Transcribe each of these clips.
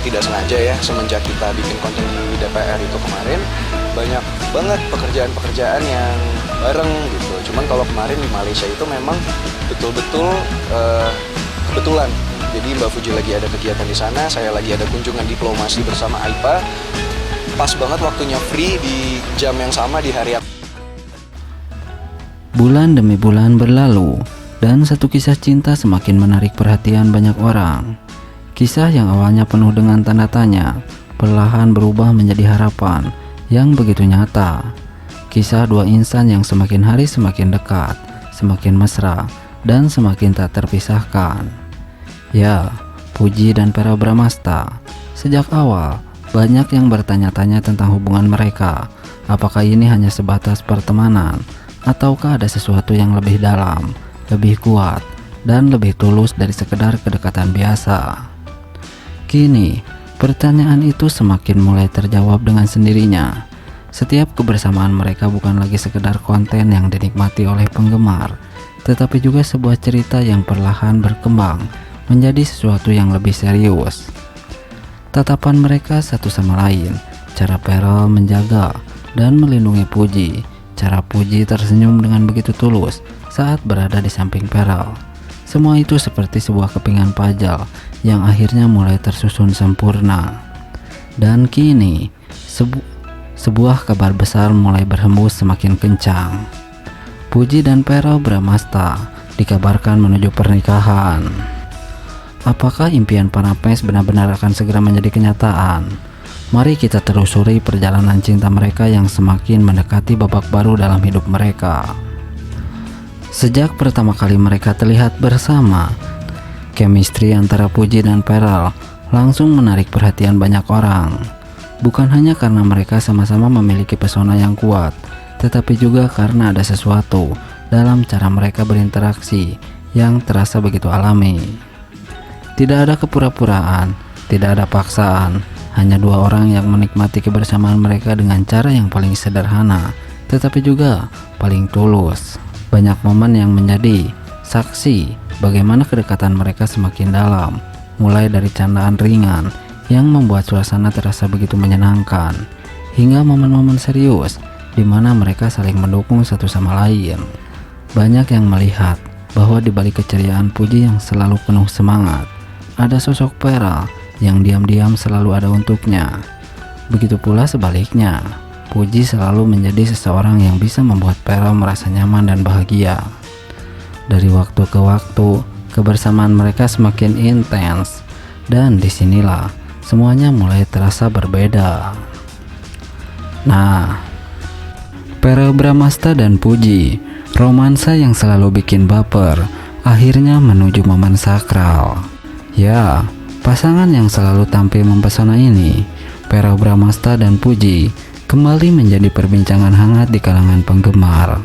tidak sengaja ya, semenjak kita bikin konten di DPR itu kemarin, banyak banget pekerjaan-pekerjaan yang bareng gitu. Cuman kalau kemarin di Malaysia itu memang betul-betul kebetulan. Jadi Mbak Fuji lagi ada kegiatan di sana, saya lagi ada kunjungan diplomasi bersama AIPA. Pas banget waktunya free di jam yang sama di hari. Bulan demi bulan berlalu, dan satu kisah cinta semakin menarik perhatian banyak orang. Kisah yang awalnya penuh dengan tanda tanya, perlahan berubah menjadi harapan yang begitu nyata. Kisah dua insan yang semakin hari semakin dekat, semakin mesra, dan semakin tak terpisahkan. Ya, Puji dan Pera Bramasta. Sejak awal, banyak yang bertanya-tanya tentang hubungan mereka. Apakah ini hanya sebatas pertemanan, ataukah ada sesuatu yang lebih dalam, lebih kuat, dan lebih tulus dari sekedar kedekatan biasa? Kini, pertanyaan itu semakin mulai terjawab dengan sendirinya. Setiap kebersamaan mereka bukan lagi sekedar konten yang dinikmati oleh penggemar, tetapi juga sebuah cerita yang perlahan berkembang menjadi sesuatu yang lebih serius. Tatapan mereka satu sama lain, cara Pera menjaga dan melindungi Puji, cara Puji tersenyum dengan begitu tulus saat berada di samping Pera. Semua itu seperti sebuah kepingan pajal yang akhirnya mulai tersusun sempurna. Dan kini, sebuah kabar besar mulai berhembus semakin kencang. Puji dan Pera Bramasta dikabarkan menuju pernikahan. Apakah impian para fans benar-benar akan segera menjadi kenyataan? Mari kita telusuri perjalanan cinta mereka yang semakin mendekati babak baru dalam hidup mereka. Sejak pertama kali mereka terlihat bersama, chemistry antara Puji dan Pera langsung menarik perhatian banyak orang. Bukan hanya karena mereka sama-sama memiliki pesona yang kuat, tetapi juga karena ada sesuatu dalam cara mereka berinteraksi yang terasa begitu alami. Tidak ada kepura-puraan, tidak ada paksaan, hanya dua orang yang menikmati kebersamaan mereka dengan cara yang paling sederhana, tetapi juga paling tulus. Banyak momen yang menjadi saksi bagaimana kedekatan mereka semakin dalam, mulai dari candaan ringan yang membuat suasana terasa begitu menyenangkan, hingga momen-momen serius di mana mereka saling mendukung satu sama lain. Banyak yang melihat bahwa di balik keceriaan Puji yang selalu penuh semangat, ada sosok Pera yang diam-diam selalu ada untuknya. Begitu pula sebaliknya, Puji selalu menjadi seseorang yang bisa membuat Pera merasa nyaman dan bahagia. Dari waktu ke waktu, kebersamaan mereka semakin intens, dan disinilah semuanya mulai terasa berbeda. Nah, Pera Bramasta dan Puji, romansa yang selalu bikin baper, akhirnya menuju momen sakral. Ya, pasangan yang selalu tampil mempesona ini, Pera Bramasta dan Puji, kembali menjadi perbincangan hangat di kalangan penggemar.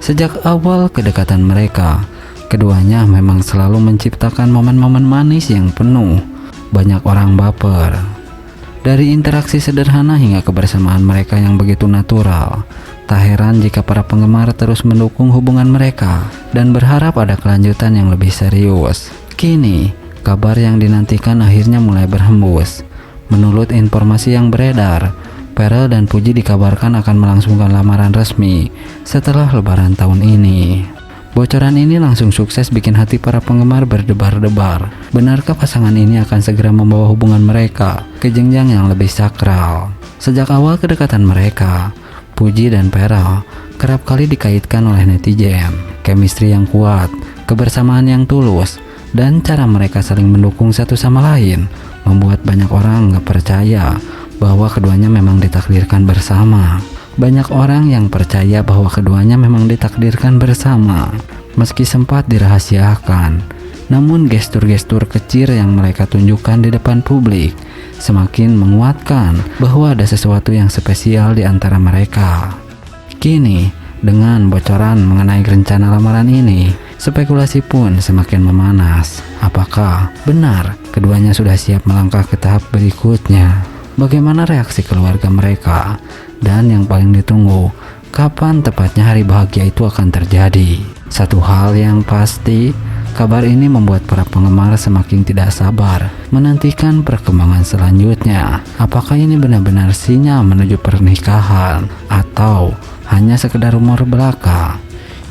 Sejak awal kedekatan mereka, keduanya memang selalu menciptakan momen-momen manis yang penuh banyak orang baper. Dari interaksi sederhana hingga kebersamaan mereka yang begitu natural, tak heran jika para penggemar terus mendukung hubungan mereka dan berharap ada kelanjutan yang lebih serius. Kini, kabar yang dinantikan akhirnya mulai berhembus. Menurut informasi yang beredar, Pera dan Puji dikabarkan akan melangsungkan lamaran resmi setelah Lebaran tahun ini. Bocoran ini langsung sukses bikin hati para penggemar berdebar-debar. Benarkah pasangan ini akan segera membawa hubungan mereka ke jenjang yang lebih sakral? Sejak awal kedekatan mereka, Puji dan Pera kerap kali dikaitkan oleh netizen. Chemistry yang kuat, kebersamaan yang tulus, dan cara mereka saling mendukung satu sama lain membuat banyak orang gak percaya bahwa keduanya memang ditakdirkan bersama. Banyak orang yang percaya bahwa keduanya memang ditakdirkan bersama, meski sempat dirahasiakan. Namun gestur-gestur kecil yang mereka tunjukkan di depan publik semakin menguatkan bahwa ada sesuatu yang spesial di antara mereka. Kini, dengan bocoran mengenai rencana lamaran ini, spekulasi pun semakin memanas. Apakah benar keduanya sudah siap melangkah ke tahap berikutnya? Bagaimana reaksi keluarga mereka? Dan yang paling ditunggu, kapan tepatnya hari bahagia itu akan terjadi? Satu hal yang pasti, Kabar ini membuat para penggemar semakin tidak sabar menantikan perkembangan selanjutnya. Apakah ini benar-benar sinyal menuju pernikahan atau hanya sekedar rumor belaka?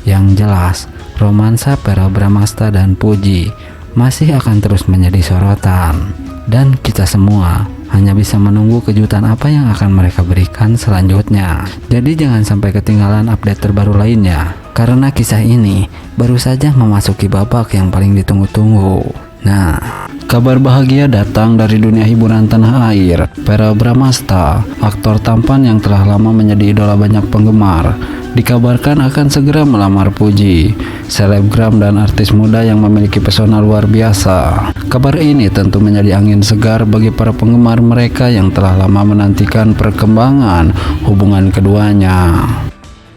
Yang jelas, romansa Verrell Bramasta dan Puji masih akan terus menjadi sorotan, dan kita semua hanya bisa menunggu kejutan apa yang akan mereka berikan selanjutnya. Jadi jangan sampai ketinggalan update terbaru lainnya, karena kisah ini baru saja memasuki babak yang paling ditunggu-tunggu. Nah, kabar bahagia datang dari dunia hiburan tanah air. Verrell Bramasta, aktor tampan yang telah lama menjadi idola banyak penggemar, dikabarkan akan segera melamar Puji, selebgram dan artis muda yang memiliki pesona luar biasa. Kabar ini tentu menjadi angin segar bagi para penggemar mereka yang telah lama menantikan perkembangan hubungan keduanya.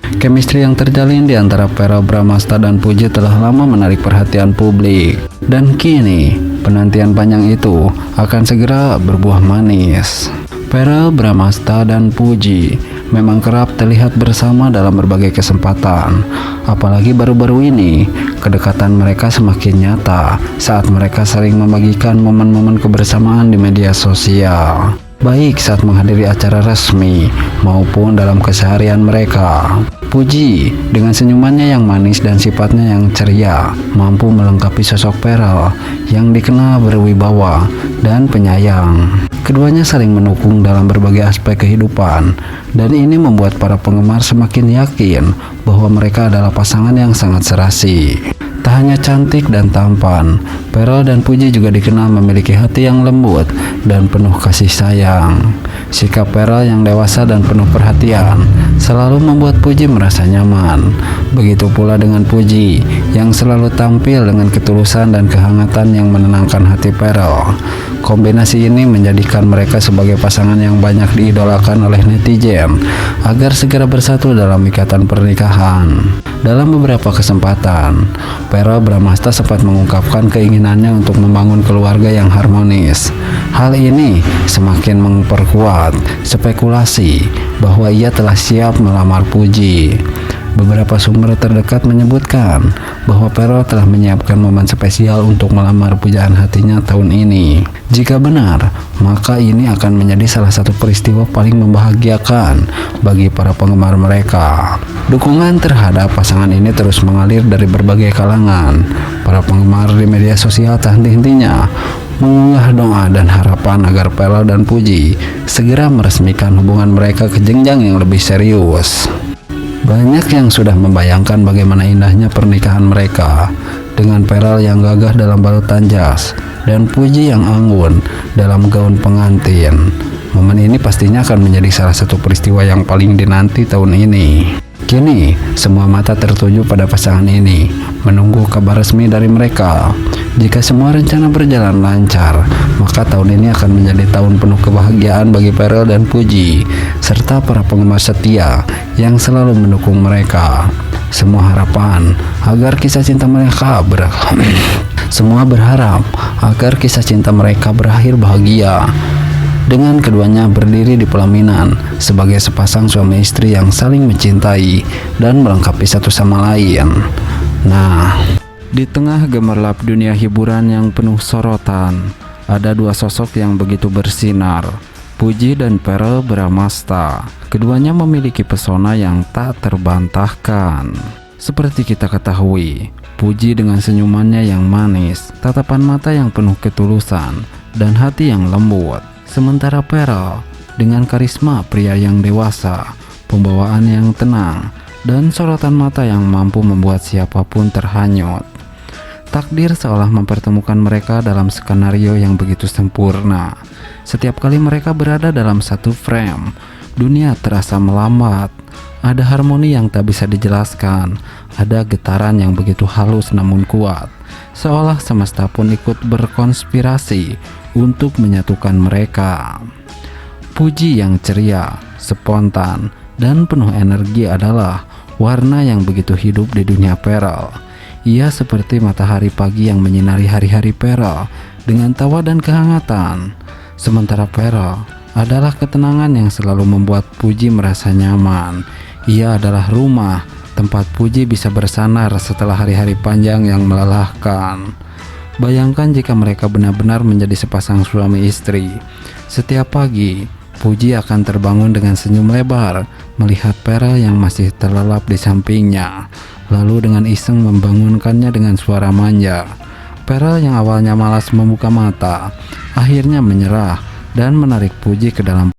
Chemistry yang terjalin di antara Verrell Bramasta dan Puji telah lama menarik perhatian publik, dan kini penantian panjang itu akan segera berbuah manis. Verrell Bramasta dan Puji memang kerap terlihat bersama dalam berbagai kesempatan. Apalagi baru-baru ini, kedekatan mereka semakin nyata saat mereka sering membagikan momen-momen kebersamaan di media sosial, baik saat menghadiri acara resmi maupun dalam keseharian mereka. Puji dengan senyumannya yang manis dan sifatnya yang ceria mampu melengkapi sosok Verrell yang dikenal berwibawa dan penyayang. Keduanya saling mendukung dalam berbagai aspek kehidupan, dan ini membuat para penggemar semakin yakin bahwa mereka adalah pasangan yang sangat serasi. Tak hanya cantik dan tampan, Verrell dan Puji juga dikenal memiliki hati yang lembut dan penuh kasih sayang. Sikap Verrell yang dewasa dan penuh perhatian selalu membuat Puji merasa nyaman. Begitu pula dengan Puji yang selalu tampil dengan ketulusan dan kehangatan yang menenangkan hati Verrell. Kombinasi ini menjadikan mereka sebagai pasangan yang banyak diidolakan oleh netizen agar segera bersatu dalam ikatan pernikahan. Dalam beberapa kesempatan, Verrell Bramasta sempat mengungkapkan keinginannya untuk membangun keluarga yang harmonis. Hal ini semakin memperkuat spekulasi bahwa ia telah siap melamar Puji. Beberapa sumber terdekat menyebutkan bahwa Verrell telah menyiapkan momen spesial untuk melamar pujaan hatinya tahun ini. Jika benar, maka ini akan menjadi salah satu peristiwa paling membahagiakan bagi para penggemar mereka. Dukungan terhadap pasangan ini terus mengalir dari berbagai kalangan. Para penggemar di media sosial tak henti-hentinya mengunggah doa dan harapan agar Verrell dan Puji segera meresmikan hubungan mereka ke jenjang yang lebih serius. Banyak yang sudah membayangkan bagaimana indahnya pernikahan mereka, dengan Verrell yang gagah dalam balutan jas dan Puji yang anggun dalam gaun pengantin. Momen ini pastinya akan menjadi salah satu peristiwa yang paling dinanti tahun ini. Kini, semua mata tertuju pada pasangan ini, menunggu kabar resmi dari mereka. Jika semua rencana berjalan lancar, maka tahun ini akan menjadi tahun penuh kebahagiaan bagi Verrell dan Puji, serta para penggemar setia yang selalu mendukung mereka. Semua harapan agar kisah cinta mereka Semua berharap agar kisah cinta mereka berakhir bahagia, dengan keduanya berdiri di pelaminan sebagai sepasang suami istri yang saling mencintai dan melengkapi satu sama lain. Nah, di tengah gemerlap dunia hiburan yang penuh sorotan, ada dua sosok yang begitu bersinar, Puji dan Verrell Bramasta. Keduanya memiliki pesona yang tak terbantahkan. Seperti kita ketahui, Puji dengan senyumannya yang manis, tatapan mata yang penuh ketulusan, dan hati yang lembut. Sementara Verrell dengan karisma pria yang dewasa, pembawaan yang tenang, dan sorotan mata yang mampu membuat siapapun terhanyut. Takdir seolah mempertemukan mereka dalam skenario yang begitu sempurna. Setiap kali mereka berada dalam satu frame, dunia terasa melambat. Ada harmoni yang tak bisa dijelaskan, ada getaran yang begitu halus namun kuat, seolah semesta pun ikut berkonspirasi untuk menyatukan mereka. Puji yang ceria, spontan, dan penuh energi adalah warna yang begitu hidup di dunia Verrell. Ia seperti matahari pagi yang menyinari hari-hari Verrell dengan tawa dan kehangatan. Sementara Verrell adalah ketenangan yang selalu membuat Puji merasa nyaman. Ia adalah rumah, tempat Puji bisa bersandar setelah hari-hari panjang yang melelahkan. Bayangkan jika mereka benar-benar menjadi sepasang suami istri. Setiap pagi, Puji akan terbangun dengan senyum lebar melihat Pearl yang masih terlelap di sampingnya, lalu dengan iseng membangunkannya dengan suara manja. Pearl yang awalnya malas membuka mata, akhirnya menyerah dan menarik Puji ke dalam